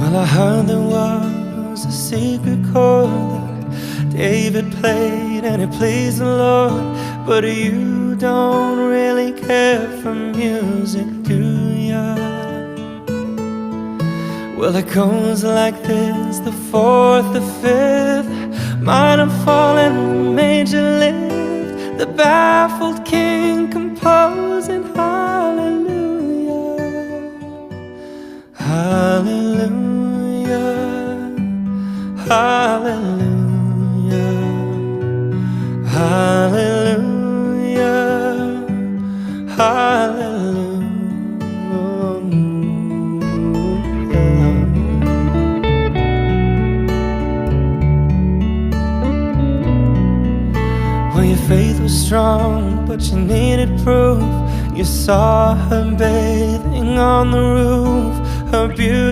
Well, I heard there was a secret chord that David played and it pleased the Lord. But you don't really care for music, do ya? Well, it goes like this: the fourth, the fifth, minor fall and major lift, the baffled king composing hallelujah, hallelujah, hallelujah, hallelujah, hallelujah. Well, your faith was strong, but you needed proof. You saw her bathing on the roof, her beauty